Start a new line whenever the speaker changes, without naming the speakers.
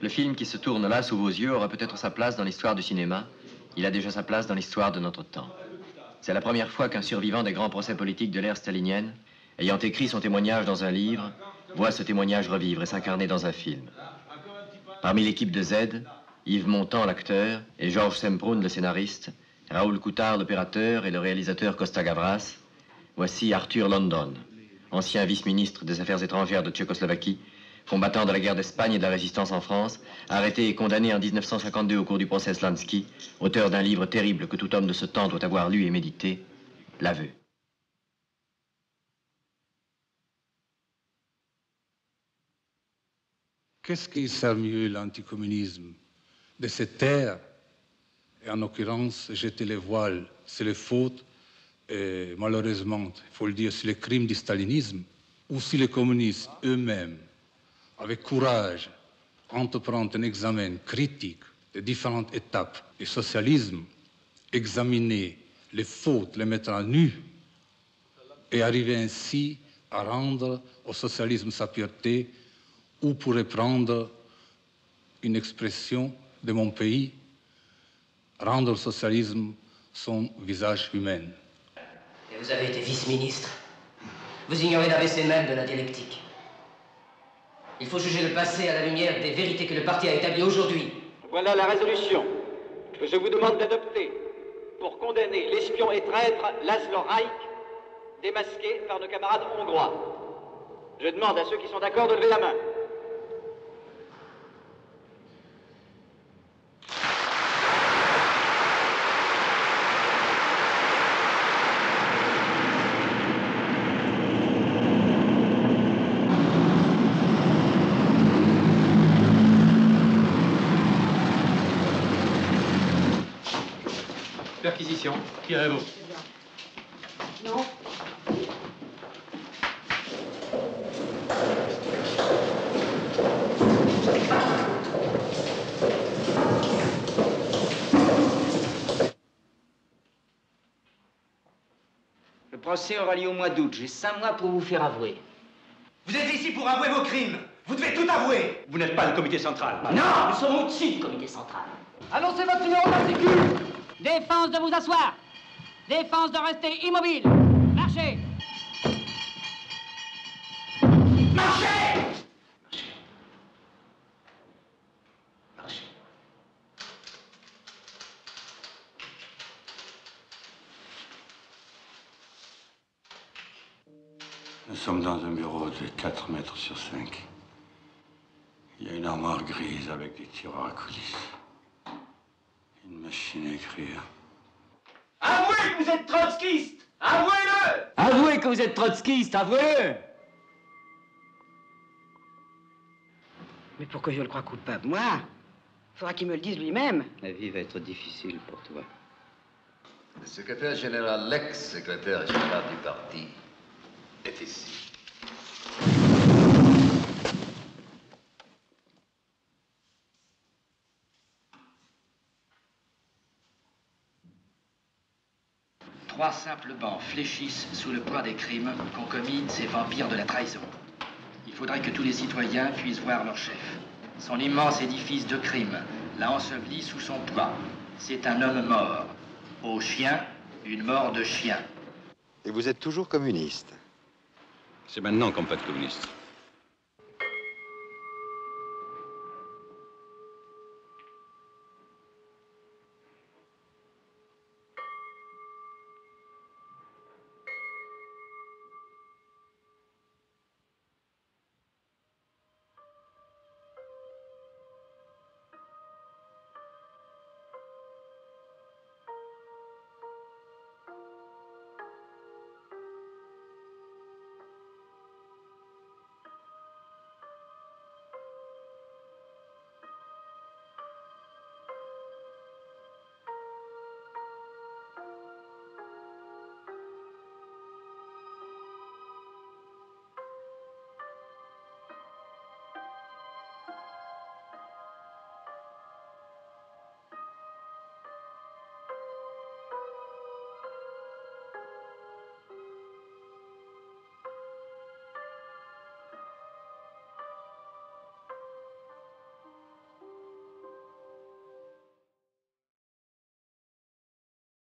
Le film qui se tourne là sous vos yeux aura peut-être sa place dans l'histoire du cinéma. Il a déjà sa place dans l'histoire de notre temps. C'est la première fois qu'un survivant des grands procès politiques de l'ère stalinienne, ayant écrit son témoignage dans un livre, voit ce témoignage revivre et s'incarner dans un film. Parmi l'équipe de Z, Yves Montand, l'acteur, et Georges Semprún, le scénariste, Raoul Coutard, l'opérateur, et le réalisateur Costa Gavras, voici Arthur London, ancien vice-ministre des Affaires étrangères de Tchécoslovaquie, combattant de la guerre d'Espagne et de la résistance en France, arrêté et condamné en 1952 au cours du procès Slansky, auteur d'un livre terrible que tout homme de ce temps doit avoir lu et médité, L'aveu.
Qu'est-ce qui sert mieux l'anticommunisme de cette terre? Et en l'occurrence, jeter les voiles, c'est les fautes, et malheureusement, il faut le dire, c'est les crimes du stalinisme, ou si les communistes eux-mêmes, avec courage, entreprendre un examen critique des différentes étapes du socialisme, examiner les fautes, les mettre à nu, et arriver ainsi à rendre au socialisme sa pureté, ou pour reprendre une expression de mon pays, rendre au socialisme son visage humain.
Et vous avez été vice-ministre. Vous ignorez l'ABC même de la dialectique. Il faut juger le passé à la lumière des vérités que le parti a établies aujourd'hui.
Voilà la résolution que je vous demande d'adopter pour condamner l'espion et traître Laszlo Rajk, démasqué par nos camarades hongrois. Je demande à ceux qui sont d'accord de lever la main.
Perquisition. Qui avez-vous?
Non.
Le procès aura lieu au mois d'août. J'ai 5 mois pour vous faire avouer.
Vous êtes ici pour avouer vos crimes. Vous devez tout avouer. Vous n'êtes pas le comité central.
Non, nous sommes au-dessus du comité central.
Annoncez votre numéro d'articule. Défense de vous asseoir. Défense de rester immobile. Marchez.
Marchez! Marchez.
Nous sommes dans un bureau de 4 mètres sur 5. Il y a une armoire grise avec des tiroirs à coulisses. Une machine à écrire.
Avouez que vous êtes trotskiste! Avouez-le! Avouez que vous êtes trotskiste, avouez-le!
Mais pourquoi je le crois coupable? Moi? Faudra qu'il me le dise lui-même.
La vie va être difficile pour toi.
Le secrétaire général, l'ex-secrétaire général du parti, est ici.
Trois simples bancs fléchissent sous le poids des crimes qu'ont commis ces vampires de la trahison. Il faudrait que tous les citoyens puissent voir leur chef. Son immense édifice de crimes l'a enseveli sous son poids. C'est un homme mort. Au chien, une mort de chien.
Et vous êtes toujours communiste?
C'est maintenant qu'on peut être communiste.